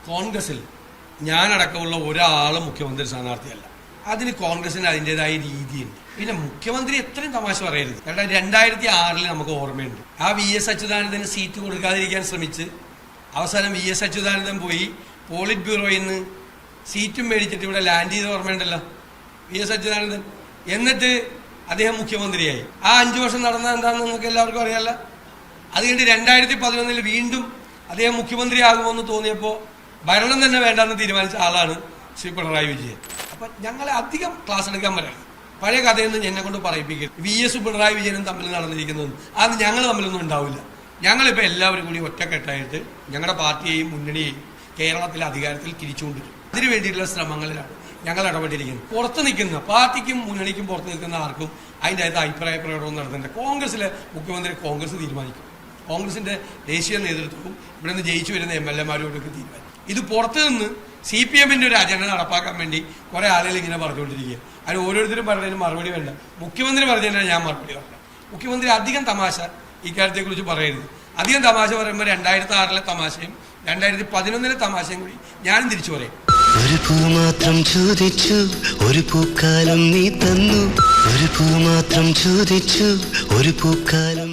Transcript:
കോൺഗ്രസിൽ ഞാനടക്കമുള്ള ഒരാളും മുഖ്യമന്ത്രി സ്ഥാനാർത്ഥിയല്ല. അതിന് കോൺഗ്രസിന് അതിൻ്റെതായ രീതിയുണ്ട്. പിന്നെ മുഖ്യമന്ത്രി എത്രയും തമാശ പറയരുത്. കാരണം 2006 നമുക്ക് ഓർമ്മയുണ്ട്. ആ VS അച്യുതാനന്ദന് സീറ്റ് കൊടുക്കാതിരിക്കാൻ ശ്രമിച്ച് അവസാനം VS അച്യുതാനന്ദൻ പോയി പോളിറ്റ് ബ്യൂറോയിൽ നിന്ന് സീറ്റും മേടിച്ചിട്ട് ഇവിടെ ലാൻഡ് ചെയ്ത് ഓർമ്മയുണ്ടല്ലോ VS അച്യുതാനന്ദൻ. എന്നിട്ട് അദ്ദേഹം മുഖ്യമന്ത്രിയായി. ആ 5 വർഷം നടന്നത് എന്താണെന്ന് നിങ്ങൾക്ക് എല്ലാവർക്കും അറിയാമല്ലോ. അത് കഴിഞ്ഞ് 2011 വീണ്ടും അദ്ദേഹം മുഖ്യമന്ത്രിയാകുമെന്ന് തോന്നിയപ്പോൾ ഭരണം തന്നെ വേണ്ടെന്ന് തീരുമാനിച്ച ആളാണ് ശ്രീ പിണറായി വിജയൻ. അപ്പം ഞങ്ങളെ അധികം ക്ലാസ് എടുക്കാൻ പറയണം. പഴയ കഥയൊന്നും എന്നെ കൊണ്ട് പറയിപ്പിക്കരുത്. VS പിണറായി വിജയനും തമ്മിൽ നടന്നിരിക്കുന്നതൊന്നും അത് ഞങ്ങൾ തമ്മിലൊന്നും ഉണ്ടാവില്ല. ഞങ്ങളിപ്പോൾ എല്ലാവരും കൂടി ഒറ്റക്കെട്ടായിട്ട് ഞങ്ങളുടെ പാർട്ടിയെയും മുന്നണിയെയും കേരളത്തിലെ അധികാരത്തിൽ തിരിച്ചുകൊണ്ടിരിക്കും. അതിനു വേണ്ടിയിട്ടുള്ള ശ്രമങ്ങളിലാണ് ഞങ്ങൾ ഇടപെട്ടിരിക്കുന്നത്. പുറത്ത് നിൽക്കുന്ന പാർട്ടിക്കും മുന്നണിക്കും പുറത്ത് നിൽക്കുന്ന ആർക്കും അതിൻ്റെ അകത്ത് അഭിപ്രായ പ്രകടനം നടത്തുന്നുണ്ട്. കോൺഗ്രസിലെ മുഖ്യമന്ത്രി കോൺഗ്രസ് തീരുമാനിക്കും. കോൺഗ്രസിൻ്റെ ദേശീയ നേതൃത്വവും ഇവിടെ നിന്ന് ജയിച്ചു വരുന്ന MLA-മാരോടൊക്കെ തീരുമാനിക്കും. ഇത് പുറത്തു നിന്ന് CPM-ന്റെ ഒരു അജണ്ട നടപ്പാക്കാൻ വേണ്ടി കുറേ ആളുകൾ ഇങ്ങനെ പറഞ്ഞുകൊണ്ടിരിക്കുക. അതിന് ഓരോരുത്തരും പറഞ്ഞതിന് മറുപടി വേണ്ട. മുഖ്യമന്ത്രി പറഞ്ഞതിനാണ് ഞാൻ മറുപടി പറഞ്ഞത്. മുഖ്യമന്ത്രി അധികം തമാശ ഇക്കാര്യത്തെക്കുറിച്ച് പറയരുത്. അധികം തമാശ പറയുമ്പോൾ 2006 തമാശയും 2011 തമാശയും കൂടി ഞാനും തിരിച്ചു പറയും. ഒരു പൂ മാത്രം ചോദിച്ചു, ഒരു പൂക്കാലം നീ തന്നു. ഒരു പൂ മാത്രം ചോദിച്ചു, ഒരു പൂക്കാലം